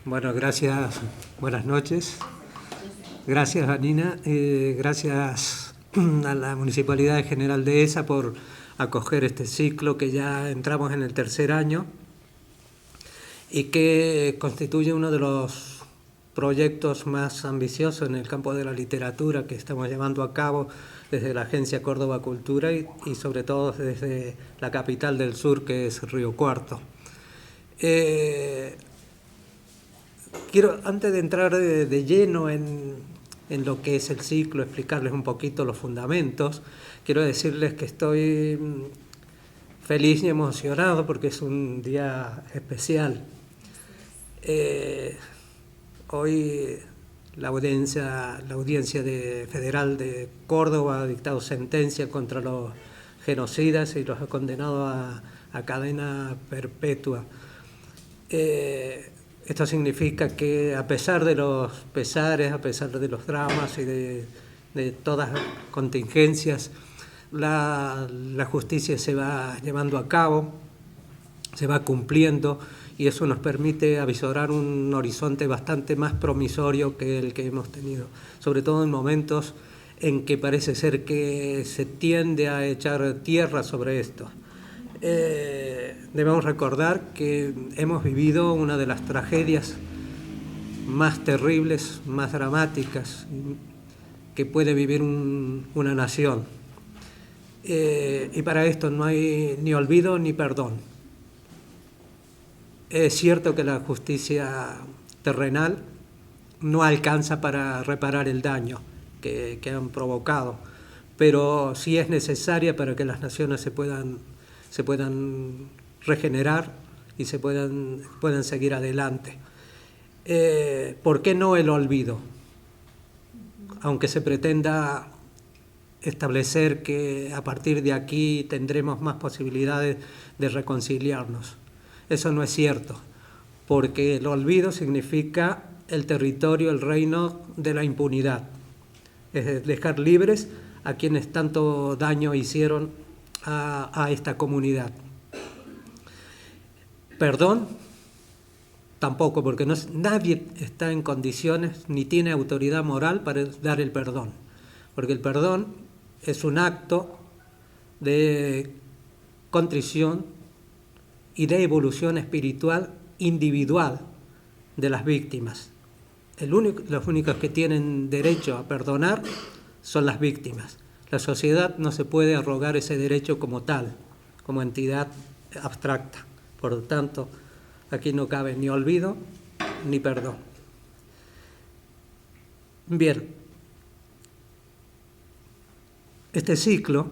Bueno, gracias, buenas noches. Gracias, Vanina. Gracias a la Municipalidad General Dehesa por acoger este ciclo que ya entramos en el tercer año y que constituye uno de los proyectos más ambiciosos en el campo de la literatura que estamos llevando a cabo desde la Agencia Córdoba Cultura y sobre todo desde la capital del sur, que es Río Cuarto. Quiero, antes de entrar de lleno en lo que es el ciclo, explicarles un poquito los fundamentos, quiero decirles que estoy feliz y emocionado porque es un día especial. Hoy la audiencia federal de Córdoba ha dictado sentencia contra los genocidas y los ha condenado a cadena perpetua. Esto significa que a pesar de los pesares, a pesar de los dramas y de todas las contingencias, la justicia se va llevando a cabo, se va cumpliendo, y eso nos permite avisorar un horizonte bastante más promisorio que el que hemos tenido, sobre todo en momentos en que parece ser que se tiende a echar tierra sobre esto. Debemos recordar que hemos vivido una de las tragedias más terribles, más dramáticas que puede vivir una nación. Y para esto no hay ni olvido ni perdón. Es cierto que la justicia terrenal no alcanza para reparar el daño que han provocado, pero sí es necesaria para que las naciones se puedan regenerar y puedan seguir adelante. ¿Por qué no el olvido? Aunque se pretenda establecer que a partir de aquí tendremos más posibilidades de reconciliarnos. Eso no es cierto, porque el olvido significa el territorio, el reino de la impunidad. Es dejar libres a quienes tanto daño hicieron a esta comunidad. Perdón, tampoco, porque nadie está en condiciones ni tiene autoridad moral para dar el perdón, porque el perdón es un acto de contrición y de evolución espiritual individual de las víctimas. Los únicos que tienen derecho a perdonar son las víctimas. La sociedad no se puede arrogar ese derecho como tal, como entidad abstracta. Por lo tanto, aquí no cabe ni olvido ni perdón. Bien, este ciclo,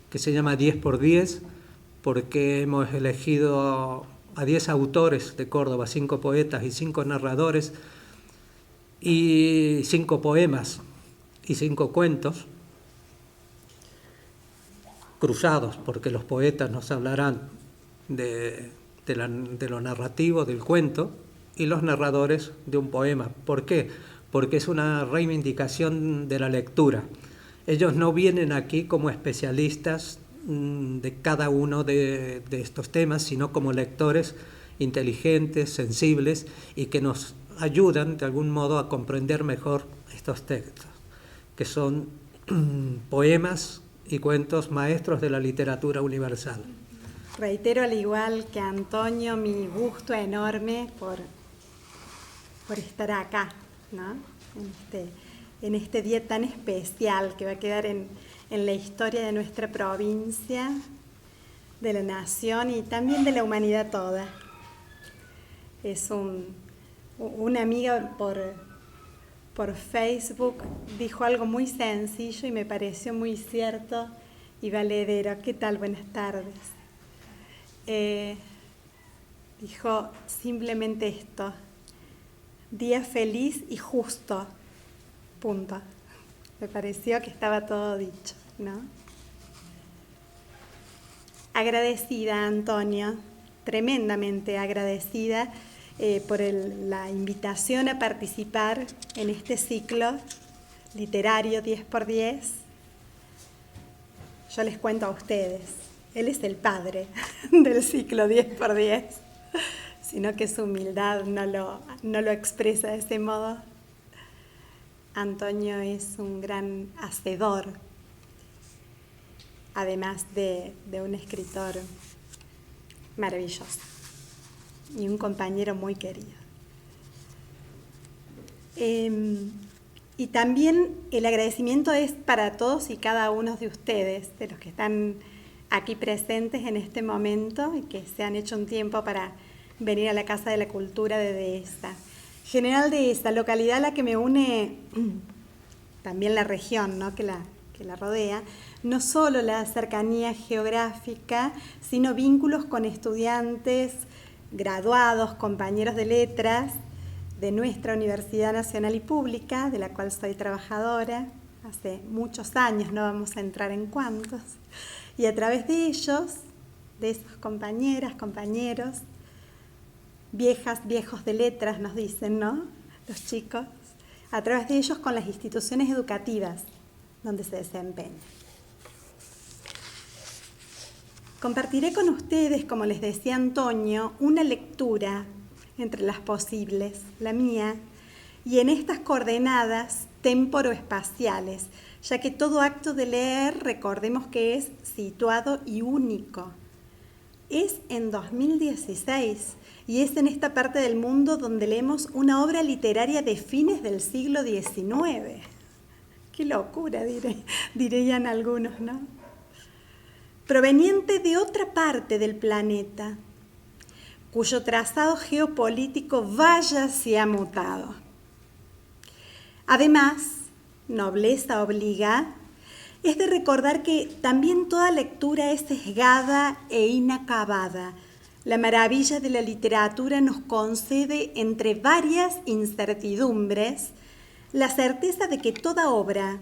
que se llama 10x10, porque hemos elegido a 10 autores de Córdoba, 5 poetas y 5 narradores, y 5 poemas y 5 cuentos, cruzados, porque los poetas nos hablarán de lo narrativo, del cuento, y los narradores de un poema. ¿Por qué? Porque es una reivindicación de la lectura. Ellos no vienen aquí como especialistas de cada uno de estos temas, sino como lectores inteligentes, sensibles, y que nos ayudan de algún modo a comprender mejor estos textos, que son poemas y cuentos maestros de la literatura universal. Reitero, al igual que Antonio, mi gusto enorme por estar acá, ¿no? En este día tan especial que va a quedar en la historia de nuestra provincia, de la nación y también de la humanidad toda. Es una amiga por Facebook dijo algo muy sencillo y me pareció muy cierto y valedero. ¿Qué tal? Buenas tardes. Dijo simplemente esto: día feliz y justo, punto. Me pareció que estaba todo dicho, ¿no? Agradecida, Antonio, tremendamente agradecida por la invitación a participar en este ciclo literario 10×10. Yo les cuento a ustedes, él es el padre del ciclo 10×10, sino que su humildad no lo expresa de ese modo. Antonio es un gran hacedor, además de un escritor maravilloso y un compañero muy querido. Y también el agradecimiento es para todos y cada uno de ustedes, de los que están aquí presentes en este momento y que se han hecho un tiempo para venir a la Casa de la Cultura de Dehesa. General Dehesa, localidad a la que me une también la región, ¿no?, que la rodea, no solo la cercanía geográfica, sino vínculos con estudiantes, graduados, compañeros de letras de nuestra Universidad Nacional y Pública, de la cual soy trabajadora hace muchos años, no vamos a entrar en cuántos, y a través de ellos, de esas compañeras, compañeros, viejos de letras nos dicen, ¿no?, los chicos, a través de ellos con las instituciones educativas donde se desempeñan. Compartiré con ustedes, como les decía Antonio, una lectura entre las posibles, la mía, y en estas coordenadas temporoespaciales, ya que todo acto de leer, recordemos que es situado y único. Es en 2016 y es en esta parte del mundo donde leemos una obra literaria de fines del siglo XIX. ¡Qué locura!, dirían algunos, ¿no? Proveniente de otra parte del planeta, cuyo trazado geopolítico vaya se ha mutado. Además, nobleza obliga, es de recordar que también toda lectura es sesgada e inacabada. La maravilla de la literatura nos concede, entre varias incertidumbres, la certeza de que toda obra,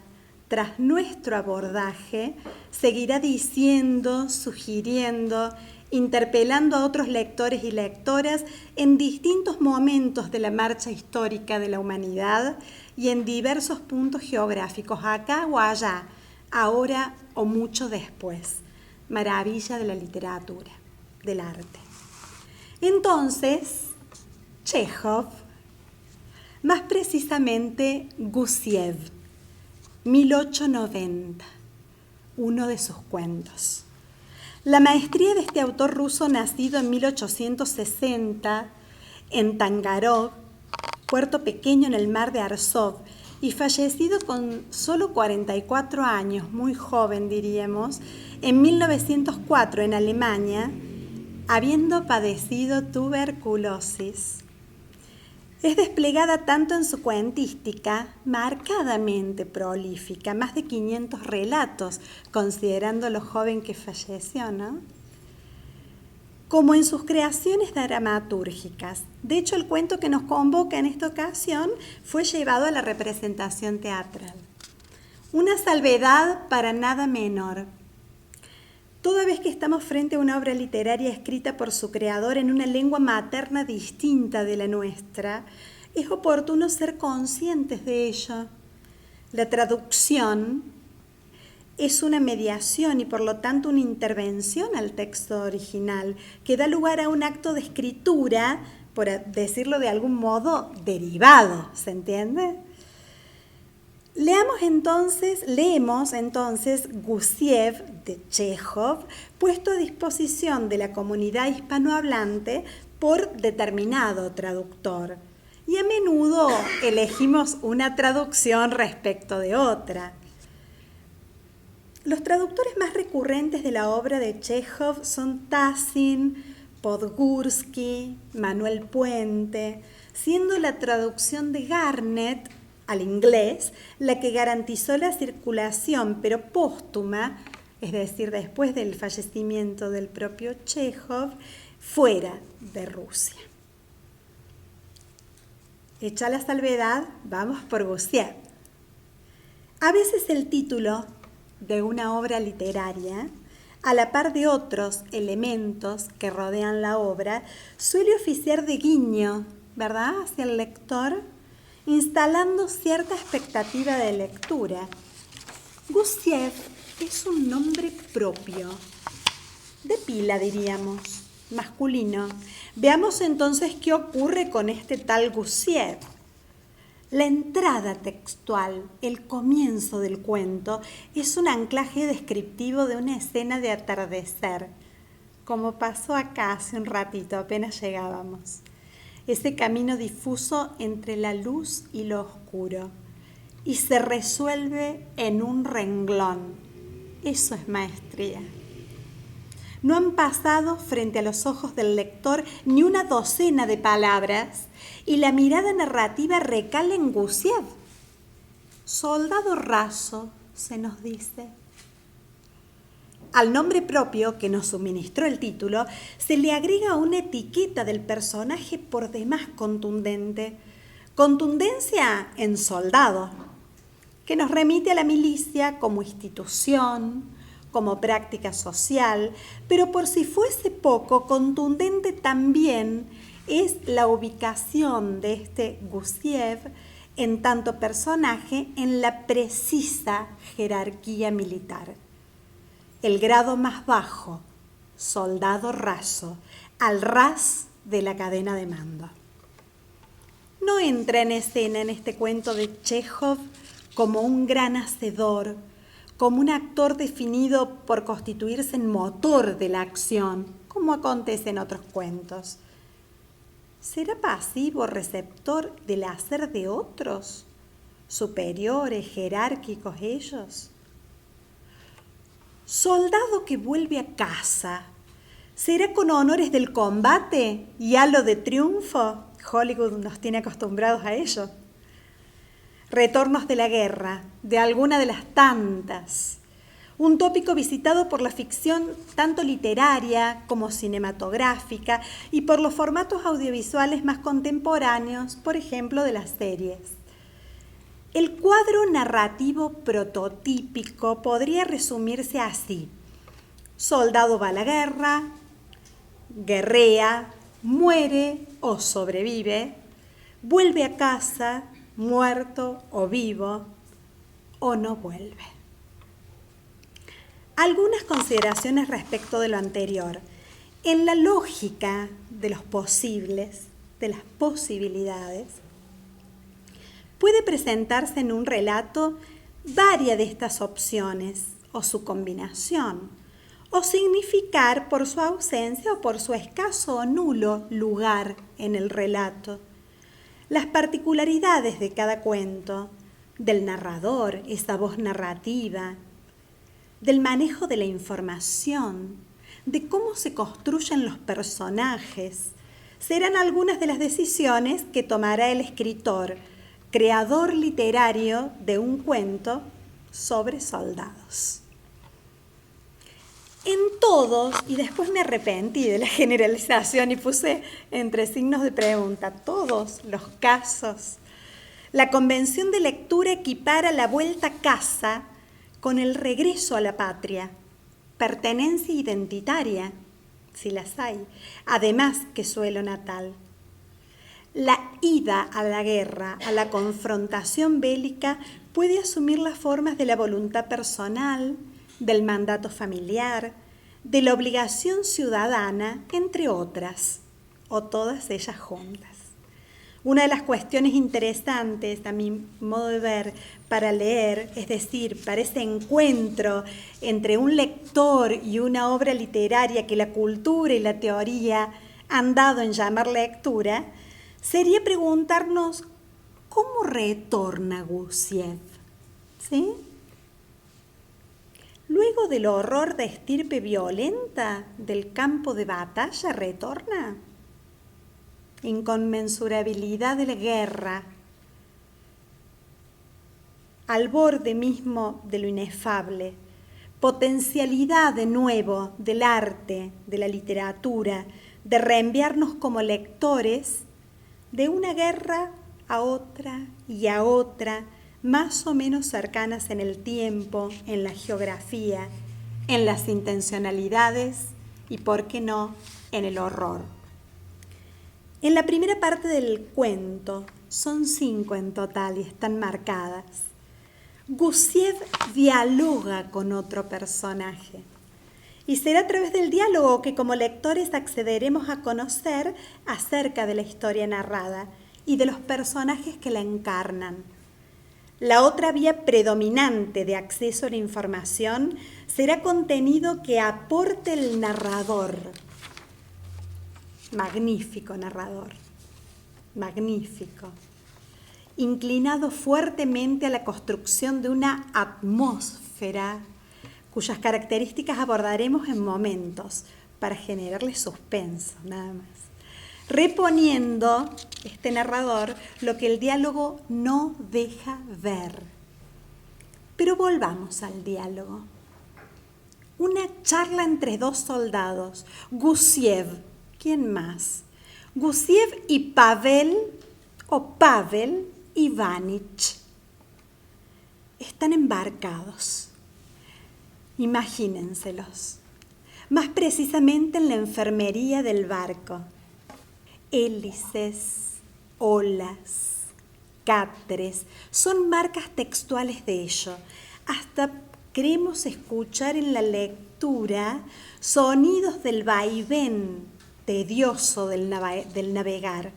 tras nuestro abordaje, seguirá diciendo, sugiriendo, interpelando a otros lectores y lectoras en distintos momentos de la marcha histórica de la humanidad y en diversos puntos geográficos, acá o allá, ahora o mucho después. Maravilla de la literatura, del arte. Entonces, Chejov, más precisamente Gusiev, 1890, uno de sus cuentos. La maestría de este autor ruso, nacido en 1860 en Tangarog, puerto pequeño en el mar de Arzov, y fallecido con solo 44 años, muy joven diríamos, en 1904 en Alemania, habiendo padecido tuberculosis. Es desplegada tanto en su cuentística, marcadamente prolífica, más de 500 relatos, considerando lo joven que falleció, ¿no?, como en sus creaciones dramatúrgicas. De hecho, el cuento que nos convoca en esta ocasión fue llevado a la representación teatral. Una salvedad para nada menor. Toda vez que estamos frente a una obra literaria escrita por su creador en una lengua materna distinta de la nuestra, es oportuno ser conscientes de ello. La traducción es una mediación y por lo tanto una intervención al texto original que da lugar a un acto de escritura, por decirlo de algún modo, derivado, ¿se entiende? Leemos entonces Gusiev de Chejov, puesto a disposición de la comunidad hispanohablante por determinado traductor. Y a menudo elegimos una traducción respecto de otra. Los traductores más recurrentes de la obra de Chejov son Tassin, Podgórsky, Manuel Puente, siendo la traducción de Garnett al inglés, la que garantizó la circulación, pero póstuma, es decir, después del fallecimiento del propio Chejov, fuera de Rusia. Hecha la salvedad, vamos por Gusiev. A veces el título de una obra literaria, a la par de otros elementos que rodean la obra, suele oficiar de guiño, ¿verdad?, hacia el lector, instalando cierta expectativa de lectura. Gusiev es un nombre propio, de pila diríamos, masculino. Veamos entonces qué ocurre con este tal Gusiev. La entrada textual, el comienzo del cuento, es un anclaje descriptivo de una escena de atardecer, como pasó acá hace un ratito, apenas llegábamos. Ese camino difuso entre la luz y lo oscuro, y se resuelve en un renglón. Eso es maestría. No han pasado frente a los ojos del lector ni una docena de palabras y la mirada narrativa recala en Gusiev. Soldado raso, se nos dice. Al nombre propio que nos suministró el título se le agrega una etiqueta del personaje por demás contundente. Contundencia en soldado, que nos remite a la milicia como institución, como práctica social, pero por si fuese poco, contundente también es la ubicación de este Gusiev en tanto personaje en la precisa jerarquía militar. El grado más bajo, soldado raso, al ras de la cadena de mando. No entra en escena en este cuento de Chejov como un gran hacedor, como un actor definido por constituirse en motor de la acción, como acontece en otros cuentos. ¿Será pasivo receptor del hacer de otros, superiores, jerárquicos ellos? Soldado que vuelve a casa, ¿será con honores del combate y halo de triunfo? Hollywood nos tiene acostumbrados a ello. Retornos de la guerra, de alguna de las tantas. Un tópico visitado por la ficción tanto literaria como cinematográfica y por los formatos audiovisuales más contemporáneos, por ejemplo, de las series. El cuadro narrativo prototípico podría resumirse así: soldado va a la guerra, guerrea, muere o sobrevive, vuelve a casa, muerto o vivo, o no vuelve. Algunas consideraciones respecto de lo anterior. En la lógica de los posibles, de las posibilidades, puede presentarse en un relato varias de estas opciones o su combinación, o significar por su ausencia o por su escaso o nulo lugar en el relato. Las particularidades de cada cuento, del narrador, esa voz narrativa, del manejo de la información, de cómo se construyen los personajes, serán algunas de las decisiones que tomará el escritor, creador literario de un cuento sobre soldados. En todos, y después me arrepentí de la generalización y puse entre signos de pregunta, todos los casos, la convención de lectura equipara la vuelta a casa con el regreso a la patria, pertenencia identitaria, si las hay, además que suelo natal. La ida a la guerra, a la confrontación bélica, puede asumir las formas de la voluntad personal, del mandato familiar, de la obligación ciudadana, entre otras, o todas ellas juntas. Una de las cuestiones interesantes, a mi modo de ver, para leer, es decir, para ese encuentro entre un lector y una obra literaria que la cultura y la teoría han dado en llamar lectura, sería preguntarnos cómo retorna Gusiev, ¿sí? Luego del horror de estirpe violenta del campo de batalla, retorna. Inconmensurabilidad de la guerra. al borde mismo de lo inefable, potencialidad de nuevo del arte, de la literatura, de reenviarnos como lectores de una guerra a otra y a otra, más o menos cercanas en el tiempo, en la geografía, en las intencionalidades y, por qué no, en el horror. En la primera parte del cuento, son 5 en total y están marcadas, Gusiev dialoga con otro personaje. Y será a través del diálogo que como lectores accederemos a conocer acerca de la historia narrada y de los personajes que la encarnan. La otra vía predominante de acceso a la información será contenido que aporte el narrador. Magnífico narrador, magnífico. Inclinado fuertemente a la construcción de una atmósfera cuyas características abordaremos en momentos para generarle suspenso, nada más. Reponiendo este narrador lo que el diálogo no deja ver. Pero volvamos al diálogo. Una charla entre 2 soldados, Gusiev, ¿quién más? Gusiev y Pavel Ivanich. Están embarcados. Imagínenselos. Más precisamente en la enfermería del barco. Hélices, olas, cáteres, son marcas textuales de ello. Hasta creemos escuchar en la lectura sonidos del vaivén tedioso del navegar.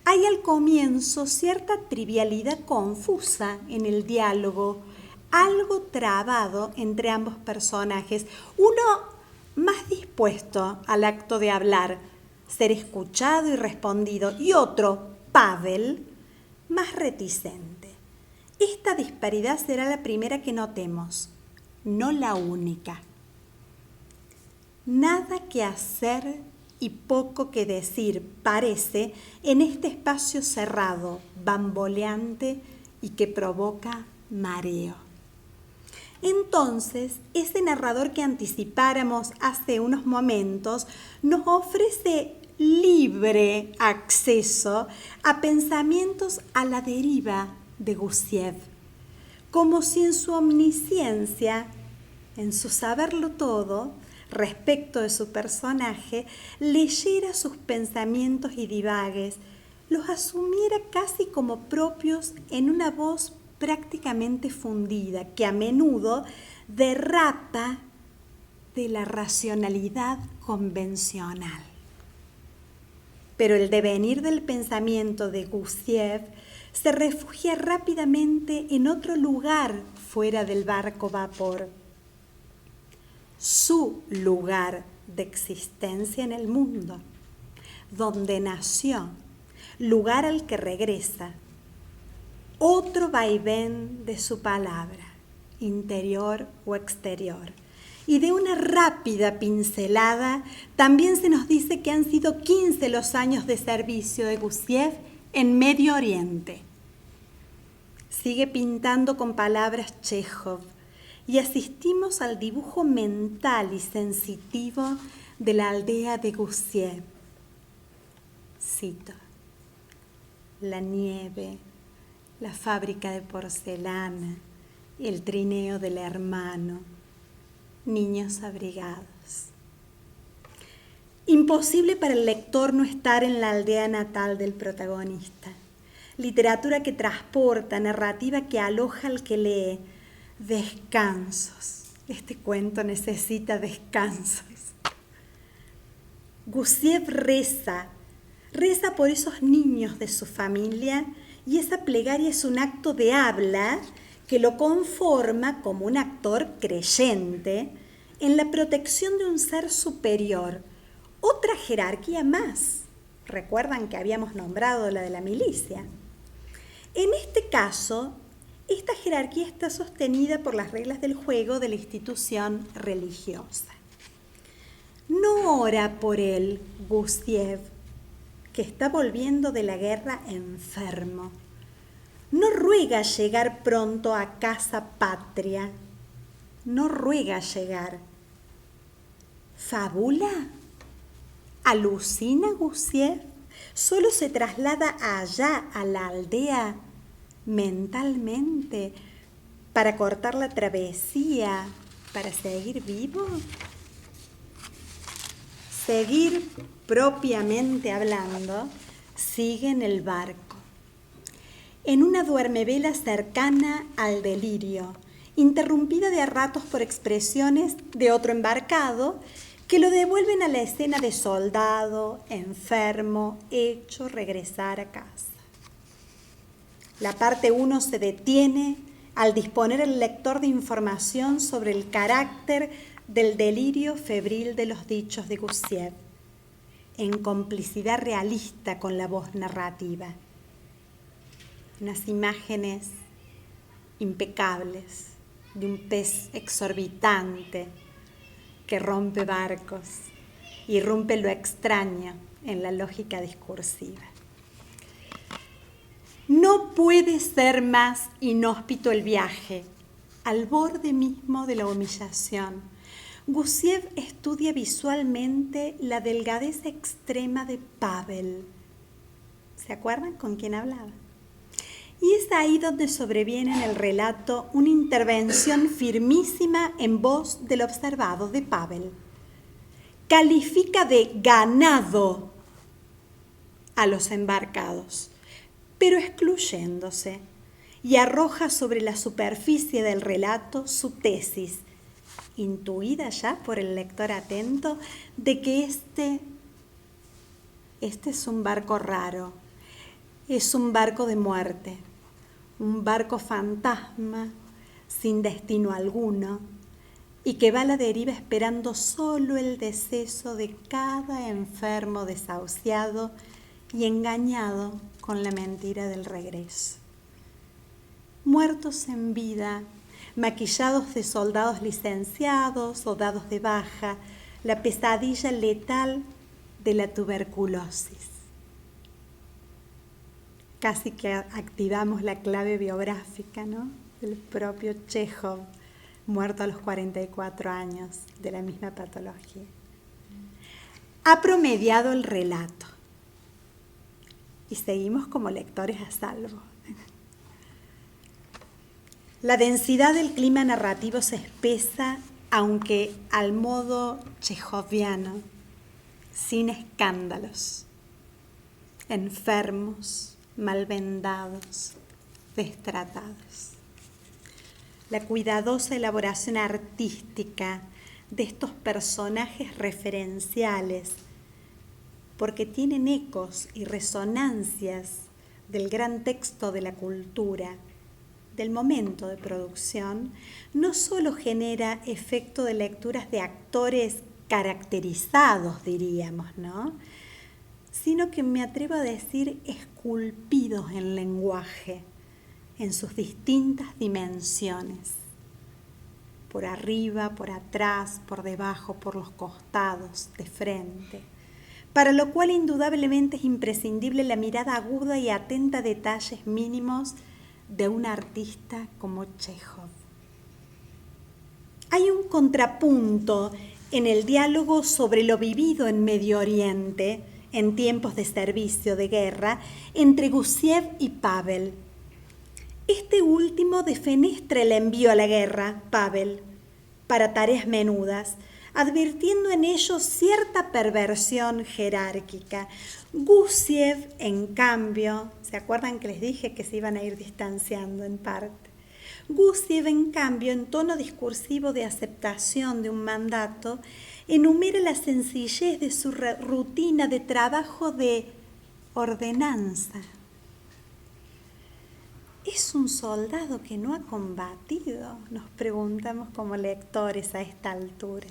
Hay al comienzo cierta trivialidad confusa en el diálogo, algo trabado entre ambos personajes, uno más dispuesto al acto de hablar, ser escuchado y respondido, y otro, Pavel, más reticente. Esta disparidad será la primera que notemos, no la única. Nada que hacer y poco que decir parece en este espacio cerrado, bamboleante y que provoca mareo. Entonces, ese narrador que anticipáramos hace unos momentos nos ofrece libre acceso a pensamientos a la deriva de Gusiev, como si en su omnisciencia, en su saberlo todo, respecto de su personaje, leyera sus pensamientos y divagues, los asumiera casi como propios en una voz prácticamente fundida, que a menudo derrapa de la racionalidad convencional. Pero el devenir del pensamiento de Gusiev se refugia rápidamente en otro lugar fuera del barco vapor. Su lugar de existencia en el mundo, donde nació, lugar al que regresa. Otro vaivén de su palabra, interior o exterior. Y de una rápida pincelada, también se nos dice que han sido 15 los años de servicio de Gusiev en Medio Oriente. Sigue pintando con palabras Chekhov y asistimos al dibujo mental y sensitivo de la aldea de Gusiev. Cito: la nieve, la fábrica de porcelana, el trineo del hermano, niños abrigados. Imposible para el lector no estar en la aldea natal del protagonista. Literatura que transporta, narrativa que aloja al que lee. Descansos. Este cuento necesita descansos. Gusiev reza por esos niños de su familia, y esa plegaria es un acto de habla que lo conforma como un actor creyente en la protección de un ser superior, otra jerarquía más. Recuerdan que habíamos nombrado la de la milicia. En este caso, esta jerarquía está sostenida por las reglas del juego de la institución religiosa. No ora por él Gusiev, que está volviendo de la guerra enfermo. No ruega llegar pronto a casa patria. No ruega llegar. ¿Fabula? ¿Alucina Gusiev? ¿Solo se traslada allá a la aldea mentalmente para cortar la travesía, para seguir vivo? Seguir propiamente hablando, sigue en el barco, en una duermevela cercana al delirio, interrumpida de a ratos por expresiones de otro embarcado que lo devuelven a la escena de soldado, enfermo, hecho regresar a casa. La parte 1 se detiene al disponer el lector de información sobre el carácter del delirio febril de los dichos de Gusiev, en complicidad realista con la voz narrativa. Unas imágenes impecables de un pez exorbitante que rompe barcos, irrumpe lo extraño en la lógica discursiva. No puede ser más inhóspito el viaje, al borde mismo de la humillación. Gusiev estudia visualmente la delgadez extrema de Pavel. ¿Se acuerdan con quién hablaba? Y es ahí donde sobreviene en el relato una intervención firmísima en voz del observado de Pavel. Califica de ganado a los embarcados, pero excluyéndose, y arroja sobre la superficie del relato su tesis, intuida ya por el lector atento, de que este es un barco raro, es un barco de muerte, un barco fantasma sin destino alguno y que va a la deriva esperando solo el deceso de cada enfermo desahuciado y engañado con la mentira del regreso. Muertos en vida, maquillados de soldados licenciados o dados de baja, la pesadilla letal de la tuberculosis. Casi que activamos la clave biográfica, ¿no?, del propio Chekhov, muerto a los 44 años de la misma patología. Ha promediado el relato y seguimos como lectores a salvo. La densidad del clima narrativo se espesa, aunque al modo chekhoviano, sin escándalos, enfermos, mal vendados, destratados. La cuidadosa elaboración artística de estos personajes referenciales, porque tienen ecos y resonancias del gran texto de la cultura, del momento de producción, no solo genera efecto de lecturas de actores caracterizados, diríamos, ¿no?, sino que me atrevo a decir esculpidos en lenguaje, en sus distintas dimensiones, por arriba, por atrás, por debajo, por los costados, de frente, para lo cual indudablemente es imprescindible la mirada aguda y atenta a detalles mínimos de un artista como Chekhov. Hay un contrapunto en el diálogo sobre lo vivido en Medio Oriente en tiempos de servicio de guerra entre Gusiev y Pavel. Este último defenestra el envío a la guerra, Pavel, para tareas menudas, advirtiendo en ello cierta perversión jerárquica. Gusiev, en cambio, ¿se acuerdan que les dije que se iban a ir distanciando en parte? Gusiev, en cambio, en tono discursivo de aceptación de un mandato, enumera la sencillez de su rutina de trabajo de ordenanza. ¿Es un soldado que no ha combatido?, nos preguntamos como lectores a esta altura.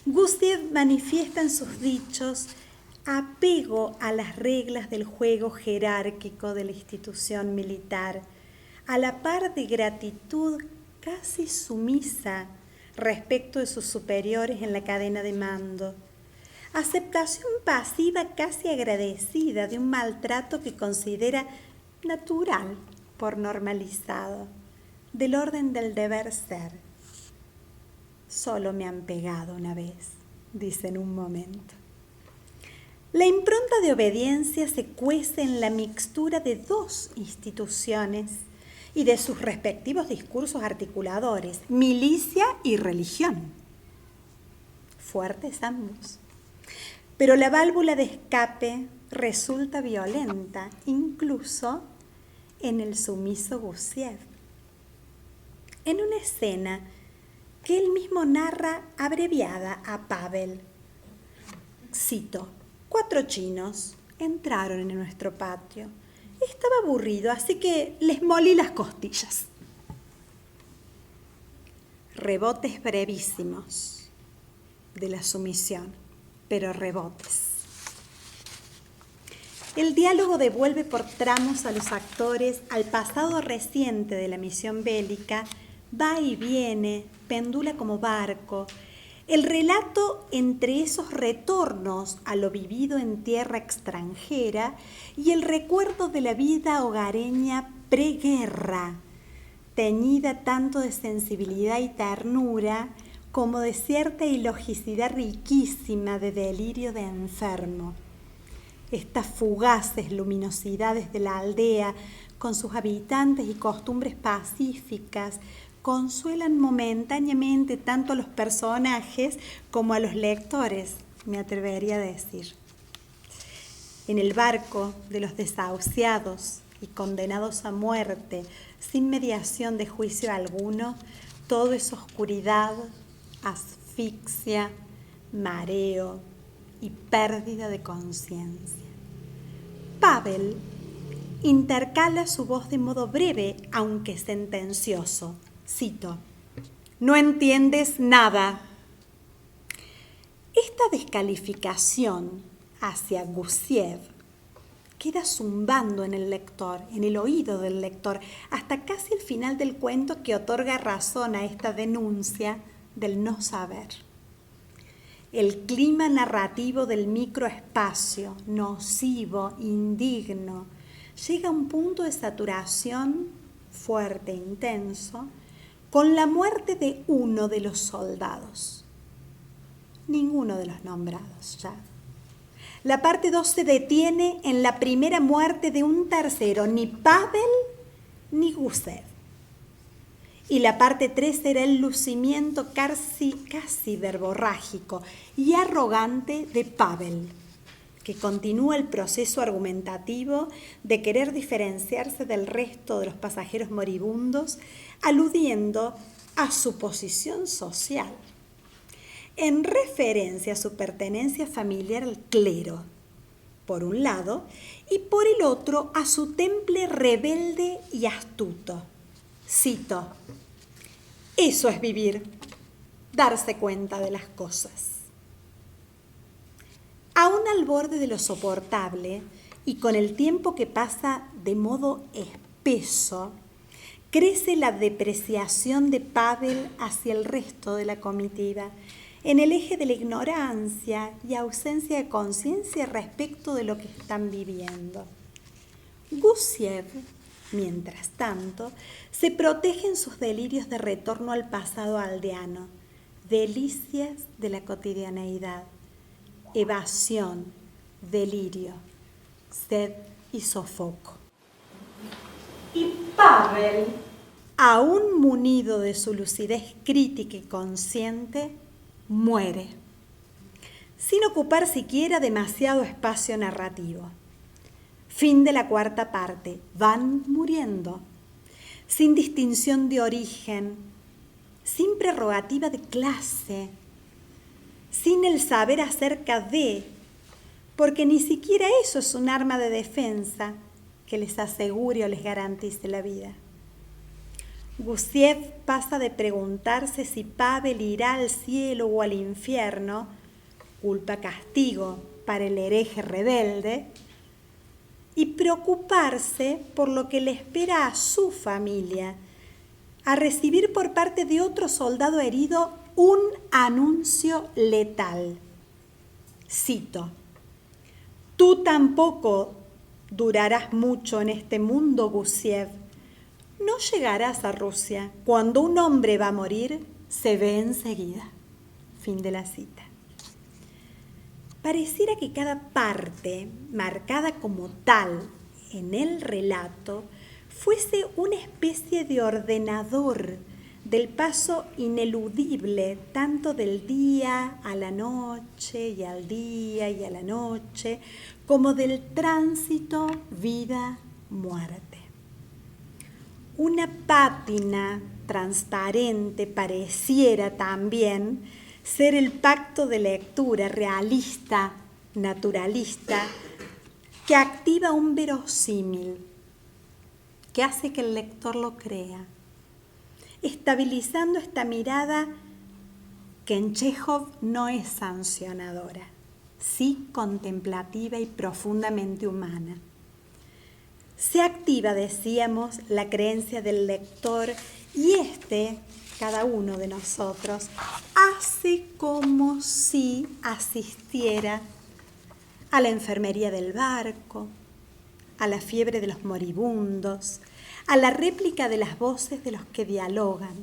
Gusiev manifiesta en sus dichos apego a las reglas del juego jerárquico de la institución militar, a la par de gratitud casi sumisa respecto de sus superiores en la cadena de mando, aceptación pasiva casi agradecida de un maltrato que considera natural por normalizado, del orden del deber ser. Solo me han pegado una vez, dice en un momento. La impronta de obediencia se cuece en la mixtura de dos instituciones y de sus respectivos discursos articuladores, milicia y religión. Fuertes ambos. Pero la válvula de escape resulta violenta, incluso en el sumiso Gusiev. En una escena que él mismo narra abreviada a Pavel. Cito: 4 chinos entraron en nuestro patio. Estaba aburrido, así que les molí las costillas. Rebotes brevísimos de la sumisión, pero rebotes. El diálogo devuelve por tramos a los actores al pasado reciente de la misión bélica, va y viene, pendula como barco. El relato entre esos retornos a lo vivido en tierra extranjera y el recuerdo de la vida hogareña preguerra, teñida tanto de sensibilidad y ternura como de cierta ilogicidad riquísima de delirio de enfermo. Estas fugaces luminosidades de la aldea, con sus habitantes y costumbres pacíficas, consuelan momentáneamente tanto a los personajes como a los lectores, me atrevería a decir. En el barco de los desahuciados y condenados a muerte, sin mediación de juicio alguno, todo es oscuridad, asfixia, mareo y pérdida de conciencia. Pavel intercala su voz de modo breve, aunque sentencioso. Cito: no entiendes nada. Esta descalificación hacia Gusiev queda zumbando en el lector, en el oído del lector, hasta casi el final del cuento, que otorga razón a esta denuncia del no saber. El clima narrativo del microespacio, nocivo, indigno, llega a un punto de saturación fuerte, intenso, con la muerte de uno de los soldados. Ninguno de los nombrados ya. La parte 2 se detiene en la primera muerte de un tercero, ni Pavel ni Gusiev. Y la parte 3 será el lucimiento casi verborrágico y arrogante de Pavel, que continúa el proceso argumentativo de querer diferenciarse del resto de los pasajeros moribundos, aludiendo a su posición social, en referencia a su pertenencia familiar al clero, por un lado, y por el otro a su temple rebelde y astuto. Cito: eso es vivir, darse cuenta de las cosas. Aún al borde de lo soportable y con el tiempo que pasa de modo espeso, crece la depreciación de Pavel hacia el resto de la comitiva, en el eje de la ignorancia y ausencia de conciencia respecto de lo que están viviendo. Gusiev, mientras tanto, se protege en sus delirios de retorno al pasado aldeano, delicias de la cotidianeidad, evasión, delirio, sed y sofoco. Y Pavel, aún munido de su lucidez crítica y consciente, muere, sin ocupar siquiera demasiado espacio narrativo. Fin de la 4ª parte. Van muriendo, sin distinción de origen, sin prerrogativa de clase, sin el saber acerca de, porque ni siquiera eso es un arma de defensa que les asegure o les garantice la vida. Gusiev pasa de preguntarse si Pavel irá al cielo o al infierno, culpa-castigo para el hereje rebelde, y preocuparse por lo que le espera a su familia, a recibir por parte de otro soldado herido un anuncio letal. Cito: tú tampoco durarás mucho en este mundo, Gusiev, No llegarás a Rusia. Cuando un hombre va a morir, se ve enseguida. Fin de la cita. Pareciera que cada parte, marcada como tal en el relato, fuese una especie de ordenador del paso ineludible tanto del día a la noche y al día y a la noche, como del tránsito vida-muerte. Una pátina transparente pareciera también ser el pacto de lectura realista, naturalista, que activa un verosímil, que hace que el lector lo crea, estabilizando esta mirada que en Chejov no es sancionadora, sí contemplativa y profundamente humana. Se activa, decíamos, la creencia del lector y cada uno de nosotros, hace como si asistiera a la enfermería del barco, a la fiebre de los moribundos, a la réplica de las voces de los que dialogan,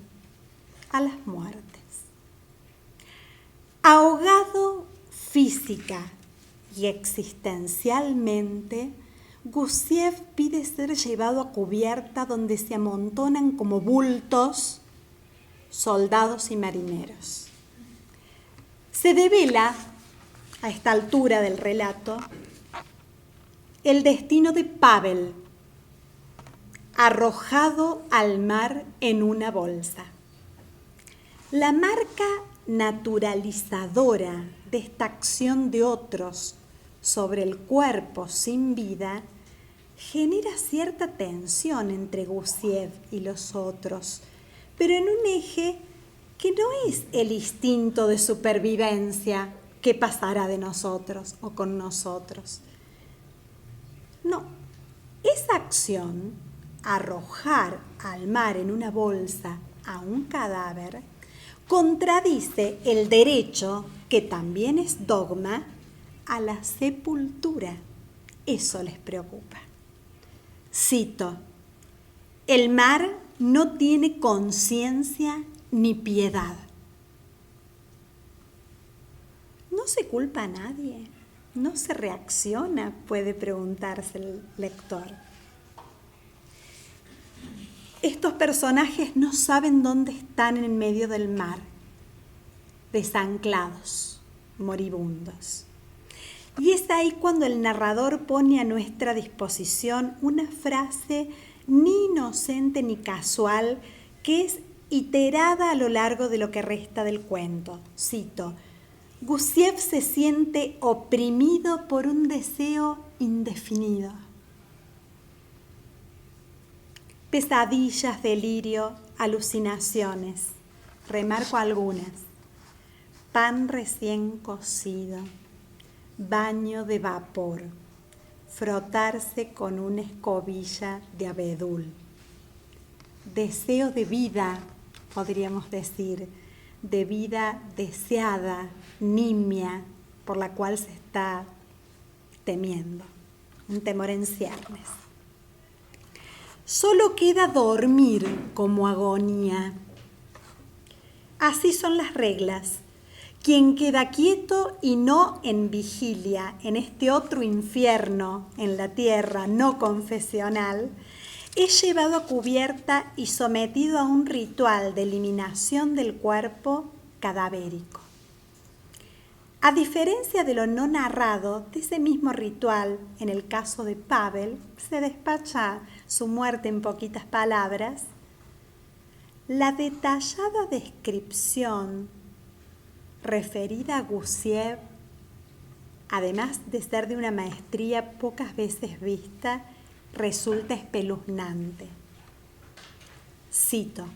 a las muertes. Ahogado física y existencialmente, Gusiev pide ser llevado a cubierta donde se amontonan como bultos soldados y marineros. Se devela, a esta altura del relato, el destino de Pavel, arrojado al mar en una bolsa. La marca naturalizadora de esta acción de otros sobre el cuerpo sin vida genera cierta tensión entre Gusiev y los otros, pero en un eje que no es el instinto de supervivencia que pasará de nosotros o con nosotros. No, esa acción, arrojar al mar en una bolsa a un cadáver, contradice el derecho, que también es dogma, a la sepultura. Eso les preocupa. Cito: el mar no tiene conciencia ni piedad. No se culpa a nadie, no se reacciona, puede preguntarse el lector. Estos personajes no saben dónde están en medio del mar, desanclados, moribundos. Y es ahí cuando el narrador pone a nuestra disposición una frase ni inocente ni casual, que es iterada a lo largo de lo que resta del cuento. Cito: Gusiev se siente oprimido por un deseo indefinido. Pesadillas, delirio, alucinaciones. Remarco algunas. Pan recién cocido, baño de vapor, frotarse con una escobilla de abedul. Deseo de vida, podríamos decir, de vida deseada, nimia, por la cual se está temiendo, un temor en ciernes. Solo queda dormir como agonía. Así son las reglas. Quien queda quieto y no en vigilia en este otro infierno en la tierra no confesional, es llevado a cubierta y sometido a un ritual de eliminación del cuerpo cadavérico. A diferencia de lo no narrado, de ese mismo ritual, en el caso de Pavel, se despacha su muerte en poquitas palabras. La detallada descripción referida a Gusiev, además de ser de una maestría pocas veces vista, resulta espeluznante. Cito: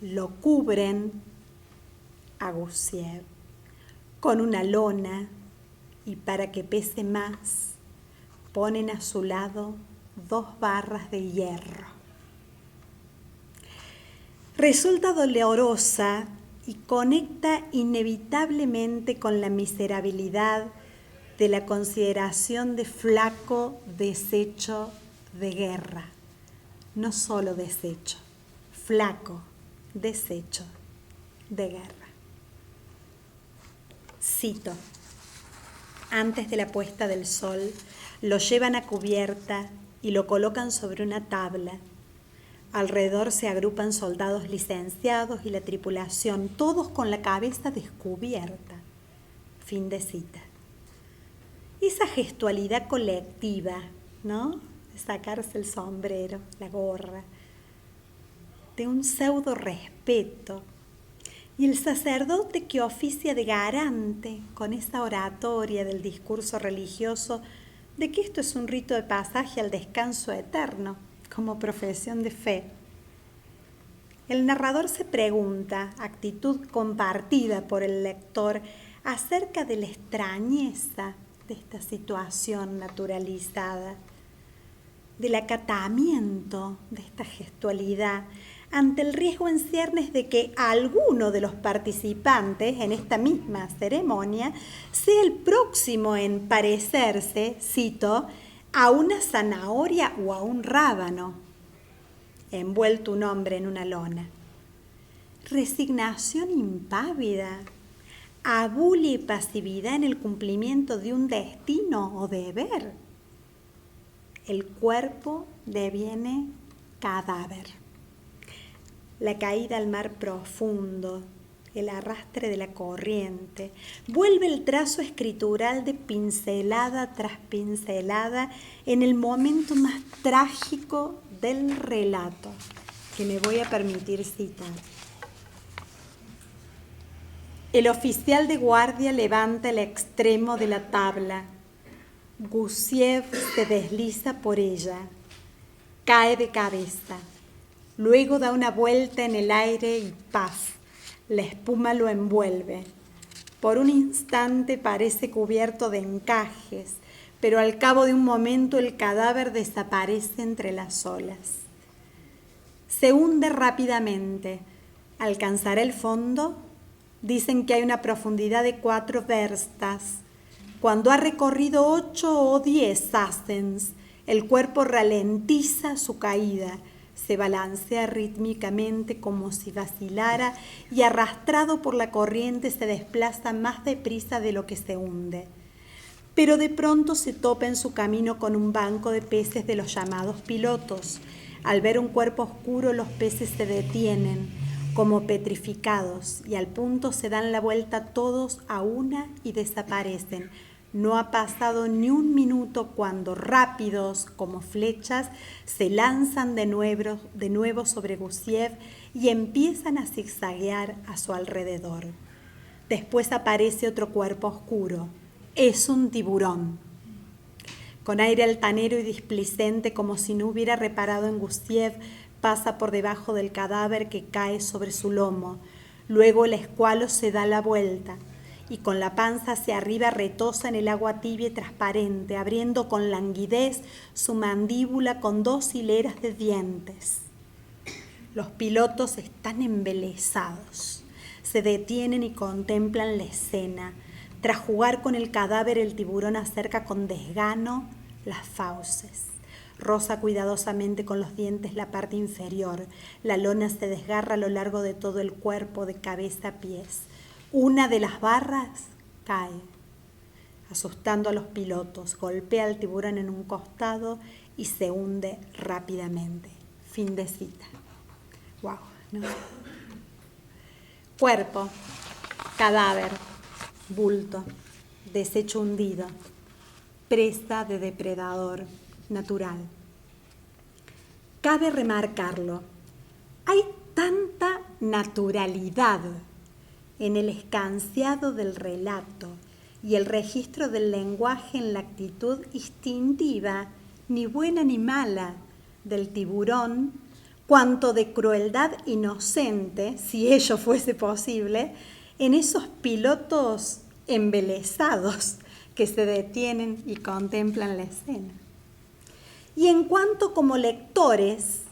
lo cubren a Gusiev con una lona y para que pese más, ponen a su lado 2 barras de hierro. Resulta dolorosa y conecta inevitablemente con la miserabilidad de la consideración de flaco desecho de guerra, no solo desecho, flaco desecho de guerra. Cito: antes de la puesta del sol, lo llevan a cubierta y lo colocan sobre una tabla. Alrededor se agrupan soldados licenciados y la tripulación, todos con la cabeza descubierta. Fin de cita. Esa gestualidad colectiva, ¿no? De sacarse el sombrero, la gorra, de un pseudo respeto. Y el sacerdote que oficia de garante con esa oratoria del discurso religioso de que esto es un rito de pasaje al descanso eterno, como profesión de fe. El narrador se pregunta, actitud compartida por el lector, acerca de la extrañeza de esta situación naturalizada, del acatamiento de esta gestualidad ante el riesgo en ciernes de que alguno de los participantes en esta misma ceremonia sea el próximo en parecerse, cito, a una zanahoria o a un rábano, envuelto un hombre en una lona. Resignación impávida, abulia y pasividad en el cumplimiento de un destino o deber. El cuerpo deviene cadáver. La caída al mar profundo, el arrastre de la corriente, vuelve el trazo escritural de pincelada tras pincelada en el momento más trágico del relato, que me voy a permitir citar. El oficial de guardia levanta el extremo de la tabla. Gusiev se desliza por ella, cae de cabeza, luego da una vuelta en el aire y ¡paf! La espuma lo envuelve. Por un instante parece cubierto de encajes, pero al cabo de un momento el cadáver desaparece entre las olas. Se hunde rápidamente. ¿Alcanzará el fondo? Dicen que hay una profundidad de 4 verstas. Cuando ha recorrido 8 o 10 sastens, el cuerpo ralentiza su caída, se balancea rítmicamente como si vacilara y arrastrado por la corriente se desplaza más deprisa de lo que se hunde. Pero de pronto se topa en su camino con un banco de peces de los llamados pilotos. Al ver un cuerpo oscuro, los peces se detienen, como petrificados, y al punto se dan la vuelta todos a una y desaparecen. No ha pasado ni un minuto cuando, rápidos como flechas, se lanzan de nuevo sobre Gusiev y empiezan a zigzaguear a su alrededor. Después aparece otro cuerpo oscuro. Es un tiburón. Con aire altanero y displicente, como si no hubiera reparado en Gusiev, pasa por debajo del cadáver que cae sobre su lomo. Luego el escualo se da la vuelta y con la panza hacia arriba retosa en el agua tibia y transparente, abriendo con languidez su mandíbula con 2 hileras de dientes. Los pilotos están embelesados. Se detienen y contemplan la escena. Tras jugar con el cadáver, el tiburón acerca con desgano las fauces. Roza cuidadosamente con los dientes la parte inferior. La lona se desgarra a lo largo de todo el cuerpo, de cabeza a pies. Una de las barras cae, asustando a los pilotos. Golpea al tiburón en un costado y se hunde rápidamente. Fin de cita. Wow, ¿no? Cuerpo, cadáver, bulto, desecho hundido, presa de depredador natural. Cabe remarcarlo, hay tanta naturalidad en el escanciado del relato y el registro del lenguaje en la actitud instintiva, ni buena ni mala, del tiburón, cuanto de crueldad inocente, si ello fuese posible, en esos pilotos embelesados que se detienen y contemplan la escena. Y en cuanto como lectores,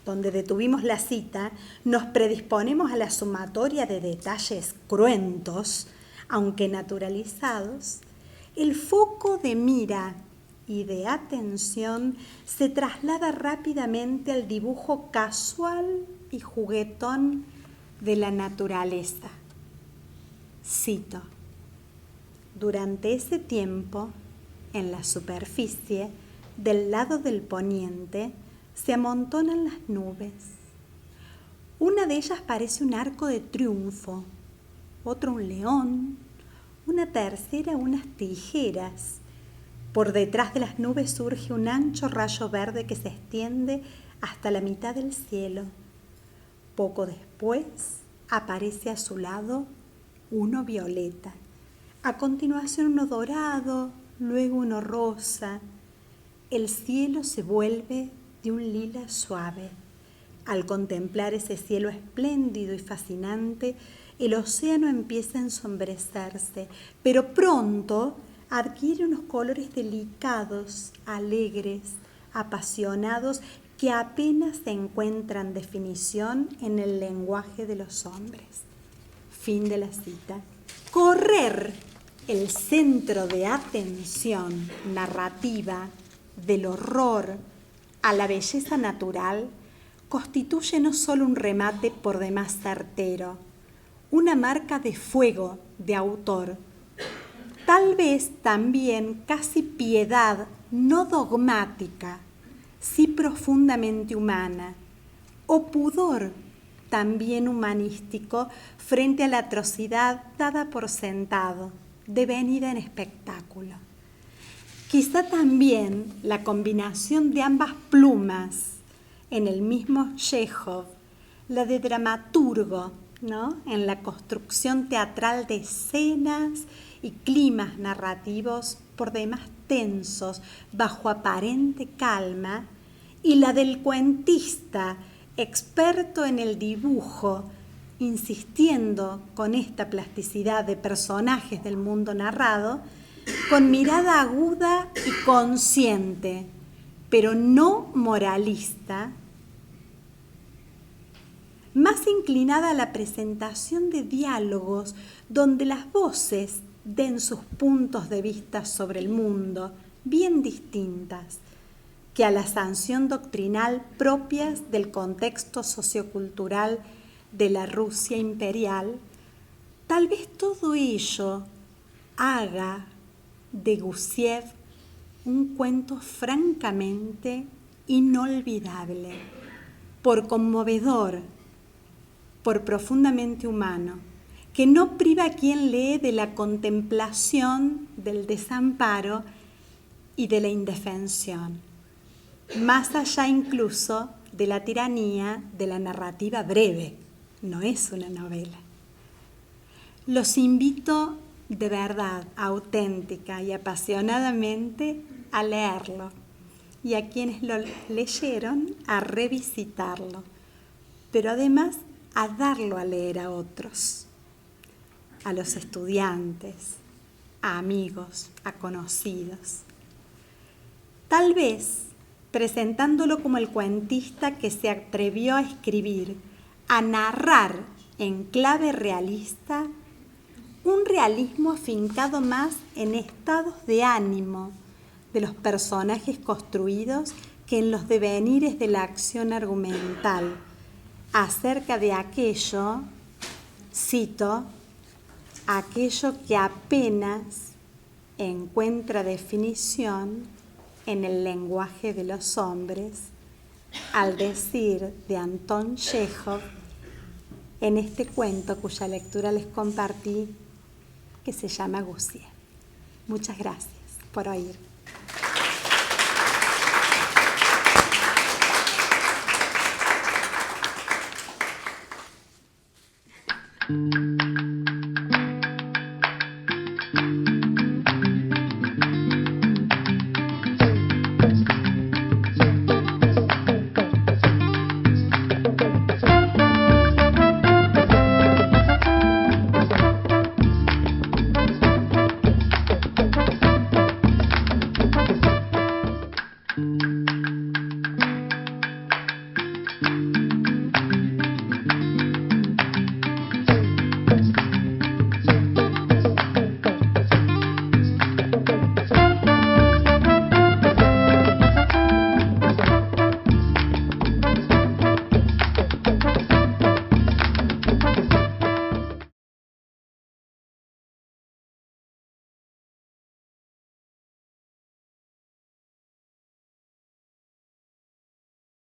donde detuvimos la cita, nos predisponemos a la sumatoria de detalles cruentos, aunque naturalizados, el foco de mira y de atención se traslada rápidamente al dibujo casual y juguetón de la naturaleza. Cito: durante ese tiempo, en la superficie del lado del poniente se amontonan las nubes. Una de ellas parece un arco de triunfo, otra un león, una tercera unas tijeras. Por detrás de las nubes surge un ancho rayo verde que se extiende hasta la mitad del cielo. Poco después aparece a su lado uno violeta, a continuación uno dorado, luego uno rosa. El cielo se vuelve de un lila suave. Al contemplar ese cielo espléndido y fascinante, el océano empieza a ensombrecerse, pero pronto adquiere unos colores delicados, alegres, apasionados, que apenas se encuentran definición en el lenguaje de los hombres. Fin de la cita. Correr el centro de atención narrativa del horror a la belleza natural constituye no solo un remate por demás certero, una marca de fuego de autor, tal vez también casi piedad no dogmática, sí profundamente humana, o pudor también humanístico frente a la atrocidad dada por sentado, devenida en espectáculo. Quizá también la combinación de ambas plumas en el mismo Chekhov, la de dramaturgo, ¿no?, en la construcción teatral de escenas y climas narrativos por demás tensos bajo aparente calma, y la del cuentista experto en el dibujo, insistiendo con esta plasticidad de personajes del mundo narrado, con mirada aguda y consciente, pero no moralista, más inclinada a la presentación de diálogos donde las voces den sus puntos de vista sobre el mundo, bien distintas, que a la sanción doctrinal propias del contexto sociocultural de la Rusia imperial. Tal vez todo ello haga de Gusiev un cuento francamente inolvidable, por conmovedor, por profundamente humano, que no priva a quien lee de la contemplación del desamparo y de la indefensión, más allá incluso de la tiranía de la narrativa breve. No es una novela. Los invito de verdad, auténtica y apasionadamente, a leerlo, y a quienes lo leyeron a revisitarlo, pero además a darlo a leer a otros, a los estudiantes, a amigos, a conocidos. Tal vez presentándolo como el cuentista que se atrevió a escribir, a narrar en clave realista, un realismo afincado más en estados de ánimo de los personajes construidos que en los devenires de la acción argumental, acerca de aquello, cito, aquello que apenas encuentra definición en el lenguaje de los hombres, al decir de Anton Chekhov, en este cuento cuya lectura les compartí, que se llama Gusiev. Muchas gracias por oír.